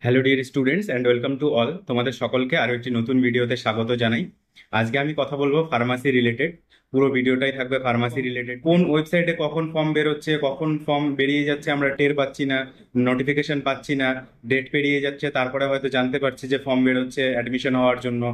Hello dear students and welcome to all, তোমাদের সকলকে আরো একটি নতুন ভিডিওতে স্বাগত জানাই। আজকে আমি কথা বলবো ফার্মাসি রিলেটেড। পুরো ভিডিওটাই থাকবে ফার্মাসি রিলেটেড। কোন ওয়েবসাইটে কখন ফর্ম বেরোচ্ছে, কখন ফর্ম বেরিয়ে যাচ্ছে আমরা টের পাচ্ছি না, নোটিফিকেশন পাচ্ছি না, ডেট পেরিয়ে যাচ্ছে, তারপরে হয়তো জানতে পারছি যে ফর্ম বেরোচ্ছে অ্যাডমিশন হওয়ার জন্য।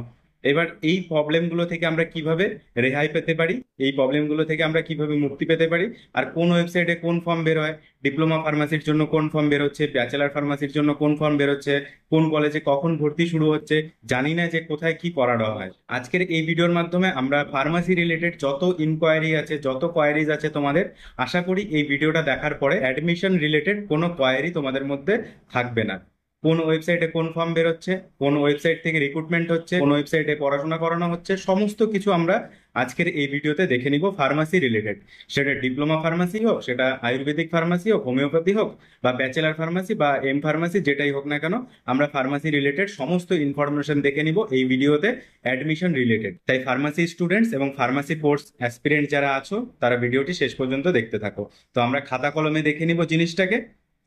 এবার এই প্রবলেমগুলো থেকে আমরা কিভাবে রেহাই পেতে পারি, এই প্রবলেমগুলো থেকে আমরা কিভাবে মুক্তি পেতে পারি, আর কোন ওয়েবসাইটে কোন ফর্ম বের হয়, ডিপ্লোমা ফার্মাসির জন্য কোন ফর্ম বেরোচ্ছে, ব্যাচেলার ফার্মাসির জন্য কোন ফর্ম বেরোচ্ছে, কোন কলেজে কখন ভর্তি শুরু হচ্ছে, জানি না যে কোথায় কি করানো হয়। আজকের এই ভিডিওর মাধ্যমে আমরা ফার্মাসি রিলেটেড যত ইনকোয়ারি আছে, যত কোয়ারিজ আছে তোমাদের, আশা করি এই ভিডিওটা দেখার পরে অ্যাডমিশন রিলেটেড কোনো কোয়ারি তোমাদের মধ্যে থাকবে না। কোন ওয়েবসাইটে কোন ফর্ম বেরোচ্ছে, কোন ওয়েবসাইট থেকে রিক্রুটমেন্ট হচ্ছে, কোন ওয়েবসাইটে পড়াশোনা করানো হচ্ছে, সমস্ত কিছু আমরা আজকের এই ভিডিওতে দেখে নিব ফার্মাসি রিলেটেড। সেটা ডিপ্লোমা ফার্মাসি হোক, সেটা আয়ুর্বেদিক ফার্মাসি হোক, হোমিওপ্যাথি হোক, বা ব্যাচেলার ফার্মাসি বা এম ফার্মাসি, যেটাই হোক না কেন, আমরা ফার্মাসি রিলেটেড সমস্ত ইনফরমেশন দেখে নিব এই ভিডিওতে অ্যাডমিশন রিলেটেড। তাই ফার্মাসি স্টুডেন্টস এবং ফার্মাসি কোর্স অ্যাসপিরেন্ট যারা আছো তারা ভিডিওটি শেষ পর্যন্ত দেখতে থাকো। তো আমরা খাতা কলমে দেখে নিব জিনিসটাকে।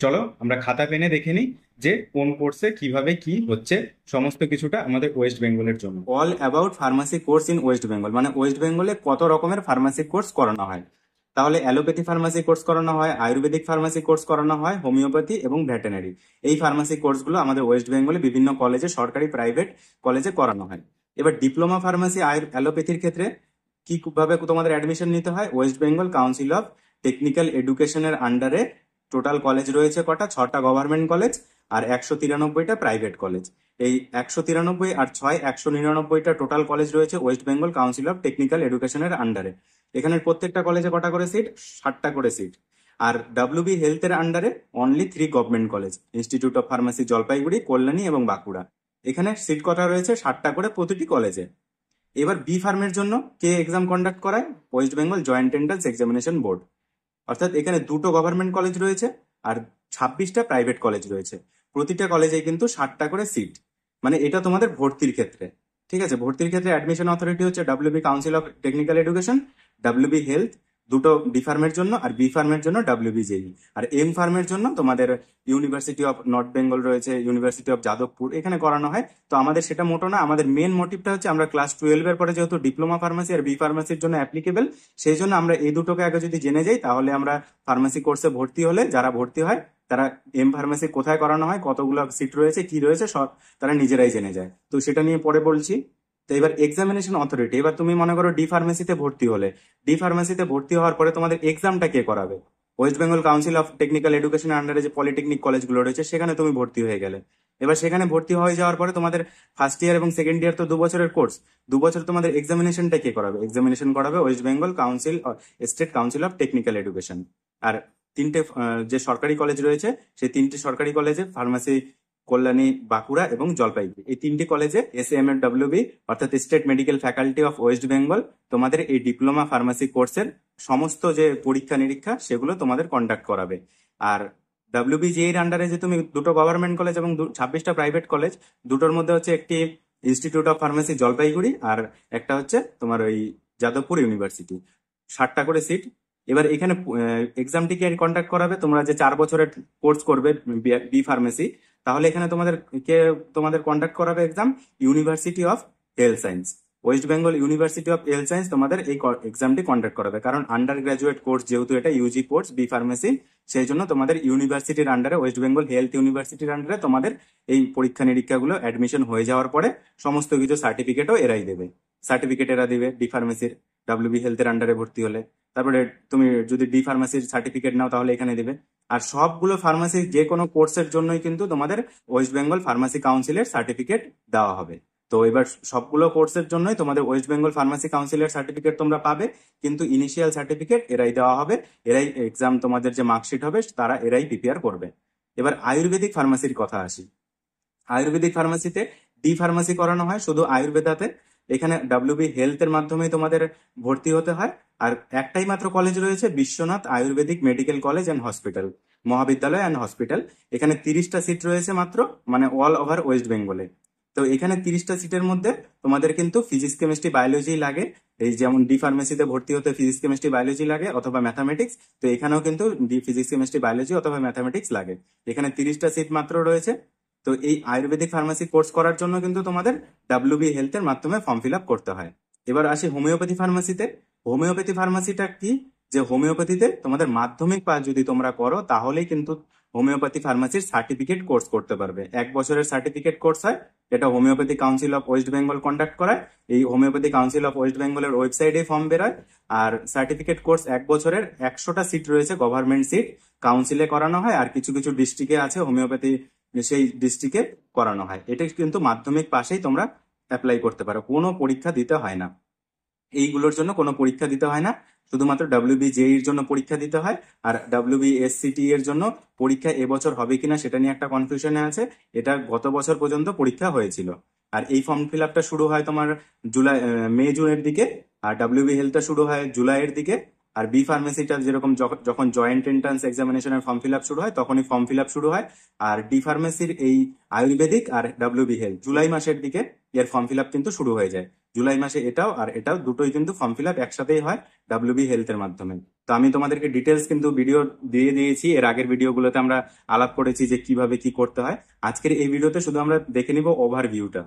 চলো আমরা খাতা পেনে দেখে নিই যে কোন কোর্সে কিভাবে কি হচ্ছে, সমস্ত কিছুটা আমাদের ওয়েস্ট বেঙ্গলের জন্য। All about pharmacy course in West Bengal, মানে ওয়েস্ট বেঙ্গলে কত রকমের ফার্মাসি কোর্স করানো হয়। তাহলে অ্যালোপ্যাথি ফার্মাসি কোর্স করানো হয়, আয়ুর্বেদিক ফার্মাসি কোর্স করানো হয়, হোমিওপ্যাথি এবং ভেটেনারি। এই ফার্মাসি কোর্সগুলো আমাদের ওয়েস্ট বেঙ্গলে বিভিন্ন কলেজে, সরকারি প্রাইভেট কলেজে করানো হয়। এবার ডিপ্লোমা ফার্মাসি অ্যালোপ্যাথির ক্ষেত্রে কিভাবে তোমাদের অ্যাডমিশন নিতে হয়, West Bengal council of technical এডুকেশনের আন্ডারে টোটাল কলেজ রয়েছে কটা, 6টা গভর্নমেন্ট কলেজ আর 193টা প্রাইভেট কলেজ। এই 193 আর 6 199টা টোটাল কলেজ রয়েছে West Bengal council of technical এডুকেশনের আন্ডারে। এখানে প্রত্যেকটা কলেজে কটা করে সিট, 60টা করে সিট। আর ডাব্লিউবি হেলথের আন্ডারে only 3 government college, institute of pharmacy Jalpaiguri, Kalyani এবং বাঁকুড়া। এখানে সিট কটা রয়েছে, 60টা করে প্রতিটি কলেজে। এবার বি ফার্মের জন্য কে এক্সাম কন্ডাক্ট করায়, West Bengal joint entrance examination board. অর্থাৎ এখানে 2টো গভর্নমেন্ট কলেজ রয়েছে আর 26টা প্রাইভেট কলেজ রয়েছে। প্রতিটা কলেজে কিন্তু 60টা করে সিট। মানে এটা তোমাদের ভর্তির ক্ষেত্রে। ঠিক আছে, ভর্তির ক্ষেত্রে অ্যাডমিশন অথরিটি হচ্ছে WB council of technical education, WB health, দুটো ডি ফার্মের জন্য, আর বি ফার্মের জন্য ডাব্লিউবি জেই। আর এম ফার্মের জন্য তোমাদের ইউনিভার্সিটি অফ নর্থ বেঙ্গল রয়েছে, ইউনিভার্সিটি অফ যাদবপুর, এখানে করানো হয়। তো আমাদের সেটা মোটো না, আমাদের মেন মোটিভটা হচ্ছে আমরা ক্লাস 12-এর পরে যেহেতু ডিপ্লোমা ফার্মাসি আর বি ফার্মাসির জন্য অ্যাপ্লিকেবল, সেই জন্য আমরা এই দুটোকে আগে যদি জেনে যাই, তাহলে আমরা ফার্মাসি কোর্সে ভর্তি হলে যারা ভর্তি হয় তারা এম ফার্মাসি কোথায় করানো হয়, কতগুলো সিট রয়েছে, কি রয়েছে, সব তারা নিজেরাই জেনে যায়। তো সেটা নিয়ে পরে বলছি। তো এবার এক্সামিনেশন অথরিটি, এবার তুমি মনে করো ডি ফার্মেসিতে ভর্তি হলে, ডি ফার্মেসিতে ভর্তি হওয়ার পরে তোমাদের এক্সামটা কে করাবে, West Bengal council of technical এডুকেশনের আন্ডারে যে পলিটেকনিক কলেজগুলো রয়েছে সেখানে তুমি ভর্তি হয়ে গেলে। এবার সেখানে ভর্তি হয়ে যাওয়ার পরে তোমাদের ফার্স্ট ইয়ার এবং সেকেন্ড ইয়ার তো 2 বছরের কোর্স, 2 বছর তোমাদের এক্সামিনেশনটা কে করাবে, এক্সামিনেশন করাবে West Bengal council, state council of technical education. আর তিনটে যে সরকারি কলেজ রয়েছে, সেই তিনটে সরকারি কলেজে ফার্মাসি কল্যাণী, বাঁকুড়া এবং জলপাইগুড়ি, এই তিনটি কলেজে SAMFWB অর্থাৎ state medical faculty of West Bengal তোমাদের এই ডিপ্লোমা ফার্মাসি কোর্সের সমস্ত যে পরীক্ষা নিরীক্ষা সেগুলো তোমাদের কন্ডাক্ট করাবে। আর WBGA এর আন্ডারে যে তুমি দুটো গভর্নমেন্ট কলেজ এবং 26টা প্রাইভেট কলেজ, দুটোর মধ্যে হচ্ছে একটি ইনস্টিটিউট অফ ফার্মাসি জলপাইগুড়ি আর একটা হচ্ছে তোমার ওই যাদবপুর ইউনিভার্সিটি, 60টা করে সিট। এবার এখানে এক্সামটি কে কন্ডাক্ট করাবে, তোমরা যে 4 বছরের কোর্স করবে বি ফার্মেসি, তাহলে এখানে তোমাদের কন্ডাক্ট করাবে exam university of health science, West Bengal university of health science তোমাদের এই এক্সামটি কন্ডাক্ট করাবে। কারণ আন্ডার গ্রাজুয়েট কোর্স যেহেতু এটা ইউজি কোর্স বি ফার্মেসি, সেই জন্য তোমাদের ইউনিভার্সিটির আন্ডারে, ওয়েস্ট বেঙ্গল হেলথ ইউনিভার্সিটির আন্ডারে তোমাদের এই পরীক্ষা নিরীক্ষাগুলো অ্যাডমিশন হয়ে যাওয়ার পরে সমস্ত কিছু সার্টিফিকেটও এরাই দেবে। সার্টিফিকেট এরা দিবে ডি ফার্মেসির, ডাব্লিউবি হেলথের আন্ডারে ভর্তি হলে। তারপরে তুমি যদি ডি ফার্মাসির সার্টিফিকেট নাও তাহলে এখানে দিবে। আর সবগুলো ফার্মাসি যে কোনো কোর্সের জন্যই কিন্তু তোমাদের ওয়েস্ট বেঙ্গল ফার্মাসি কাউন্সিলের সার্টিফিকেট দেওয়া হবে। তো এবার সবগুলো কোর্সের জন্যই তোমাদের ওয়েস্ট বেঙ্গল ফার্মাসি কাউন্সিলের সার্টিফিকেট তোমরা পাবে, কিন্তু ইনিশিয়াল সার্টিফিকেট এরাই দেওয়া হবে, এরাই এক্সাম তোমাদের যে মার্কশিট হবে তারা এরাই প্রিপেয়ার করবে। এবার আয়ুর্বেদিক ফার্মাসির কথা আসি। আয়ুর্বেদিক ফার্মাসিতে ডি ফার্মাসি করানো হয় শুধু আয়ুর্বেদাতে। এখানে ডাব্লিউবি হেলথের মাধ্যমে তোমাদের ভর্তি হতে হয়। আর একটাই মাত্র কলেজ রয়েছে, Biswanath Ayurvedic medical college and hospital, মহাবিদ্যালয় অ্যান্ড হসপিটাল। এখানে 30টা সিট রয়েছে মাত্র, মানে অল ওভার ওয়েস্ট বেঙ্গলে। তো এখানে 30টা সিটের মধ্যে তোমাদের কিন্তু ফিজিক্স কেমিস্ট্রি বায়োলজি লাগে। এই যেমন ডি ফার্মেসিতে ভর্তি হতে ফিজিক্স কেমিস্ট্রি বায়োলজি লাগে অথবা ম্যাথামেটিক্স, তো এখানেও কিন্তু ফিজিক্স কেমিস্ট্রি বায়োলজি অথবা ম্যাথামেটিক্স লাগে। এখানে 30টা সিট মাত্র রয়েছে। তো এই আয়ুর্বেদিক ফার্মাসি কোর্স করার জন্য কিন্তু তোমাদের ডাব্লিউবি হেলথের মাধ্যমে ফর্ম ফিল আপ করতে হয়। এবার আসি হোমিওপ্যাথি ফার্মাসিতে। হোমিওপ্যাথি ফার্মাসিটা কি, যে হোমিওপ্যাথিতে তোমাদের মাধ্যমিক পাস যদি তোমরা করো তাহলেই কিন্তু হোমিওপ্যাথি ফার্মাসির সার্টিফিকেট কোর্স করতে পারবে। 1 বছরের সার্টিফিকেট কোর্স হয়, এটা homeopathy council of West Bengal conduct করায়। এই হোমিওপ্যাথি কাউন্সিল অফ ওয়েস্ট বেঙ্গলের ওয়েবসাইটে ফর্ম বেরোয়। আর সার্টিফিকেট কোর্স 1 বছরের, 100টা সিট রয়েছে, গভর্নমেন্ট সিট, কাউন্সিলে করানো হয়। আর কিছু কিছু ডিস্ট্রিক্টে আছে হোমিওপ্যাথি, সেই ডিস্ট্রিক্টে করানো হয়। এটা কিন্তু মাধ্যমিক পাশেই তোমরা অ্যাপ্লাই করতে পারো, কোনো পরীক্ষা দিতে হয় না। এইগুলোর জন্য কোনো পরীক্ষা দিতে হয় না, শুধুমাত্র ডাব্লিউবি জেইর জন্য পরীক্ষা দিতে হয়। আর ডাব্লিউবি এসসিটি এর জন্য পরীক্ষা এবছর হবে কিনা সেটা নিয়ে একটা কনফিউশনে আছে। এটা গত বছর পর্যন্ত পরীক্ষা হয়েছিল। আর এই ফর্ম ফিল আপটা শুরু হয় তোমার মে জুনের দিকে, আর ডাব্লিউবি হেলথটা শুরু হয় জুলাইয়ের দিকে। আর বি ফার্মেসিটা যেরকম যখন জয়েন্ট এন্ট্রান্স এক্সামিনেশনের ফর্ম ফিল আপ শুরু হয় তখনই ফর্ম ফিল আপ শুরু হয়। আর ডি ফার্মেসির এই আয়ুর্বেদিক আর ডাব্লিউবি হেলথ জুলাই মাসের দিকে এর ফর্ম ফিল আপ কিন্তু শুরু হয়ে যায়। জুলাই মাসে এটাও আর এটাও দুটোই কিন্তু ফর্ম ফিল আপ একসাথেই হয় ডাব্লিউবি হেলথের মাধ্যমে। তো আমি তোমাদেরকে ডিটেলস কিন্তু ভিডিও দিয়ে দিয়েছি, এর আগের ভিডিওগুলোতে আমরা আলাপ করেছি যে কিভাবে কি করতে হয়। আজকের এই ভিডিওতে শুধু আমরা দেখে নিব ওভারভিউটা।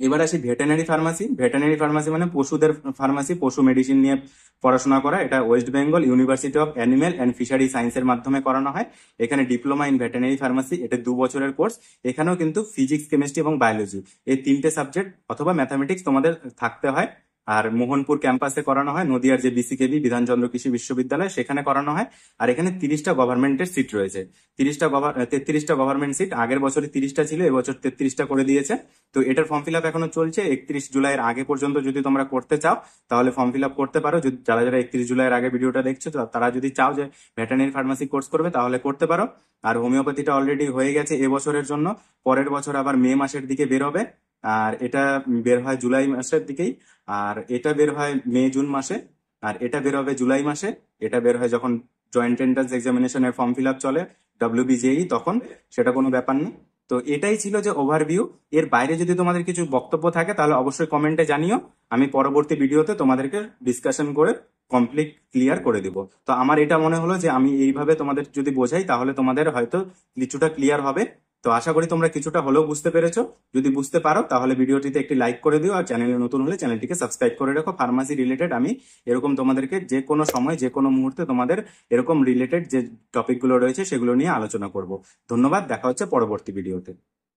এবার আসি ভেটেনারি ফার্মাসি। ভেটেনারি ফার্মাসি মানে পশুদের ফার্মাসি, পশু মেডিসিন নিয়ে পড়াশোনা করা। এটা West Bengal university of animal and fishery সায়েন্সের মাধ্যমে করানো হয়। এখানে ডিপ্লোমা ইন ভেটেনারি ফার্মাসি, এটা 2 বছরের কোর্স। এখানেও কিন্তু ফিজিক্স, কেমিস্ট্রি এবং বায়োলজি এই 3টে সাবজেক্ট অথবা ম্যাথামেটিক্স তোমাদের থাকতে হয়। আর মোহনপুর ক্যাম্পাসে করানো হয়, নদিয়ার যে বিসিকেবি বিধানচন্দ্র কৃষি বিশ্ববিদ্যালয় সেখানে করানো হয়। আর এখানে 30টা গভর্নমেন্টের সিট রয়েছে। 33টা গভর্নমেন্ট সিট, আগের বছরে 30টা ছিল, এবছর 33টা করে দিয়েছে। তো এটার ফর্ম ফিল আপ এখনো চলছে। 31 জুলাইয়ের আগে পর্যন্ত যদি তোমরা করতে চাও তাহলে ফর্ম ফিল আপ করতে পারো। যারা যারা 31 জুলাইয়ের আগে ভিডিওটা দেখছো তারা যদি চাও যে ভেটেরিনারি ফার্মাসি কোর্স করবে তাহলে করতে পারো। আর হোমিওপ্যাথিটা অলরেডি হয়ে গেছে এবছরের জন্য, পরের বছর আবার মে মাসের দিকে বেরোবে। আর এটা বের হয় জুলাই মাসের দিকেই। আর এটা বের হয় মে জুন মাসে। আর এটা বের হবে জুলাই মাসে। এটা বের হয় যখন জয়েন্ট এন্ট্রান্স এক্সামিনেশনের ফর্ম ফিল আপ চলে ডাব্লিউবিজেই, তখন। সেটা কোনো ব্যাপার না। তো এটাই ছিল যে ওভারভিউ। এর বাইরে যদি তোমাদের কিছু বক্তব্য থাকে তাহলে অবশ্যই কমেন্টে জানিও, আমি পরবর্তী ভিডিওতে তোমাদেরকে ডিসকাশন করে কমপ্লিট ক্লিয়ার করে দিব। তো আমার এটা মনে হলো যে আমি এইভাবে তোমাদের যদি বোঝাই তাহলে তোমাদের হয়তো কিছুটা ক্লিয়ার হবে। তো আশা করি তোমরা কিছুটা হলেও বুঝতে পেরেছো। যদি বুঝতে পারো তাহলে ভিডিওটিতে একটি লাইক করে দিও, আর চ্যানেলে নতুন হলে চ্যানেলটিকে সাবস্ক্রাইব করে রাখো। ফার্মাসি রিলেটেড আমি এরকম তোমাদেরকে যে কোনো সময় যে কোনো মুহূর্তে তোমাদের এরকম রিলেটেড যে টপিকগুলো রয়েছে সেগুলো নিয়ে আলোচনা করব। ধন্যবাদ, দেখা হচ্ছে পরবর্তী ভিডিওতে।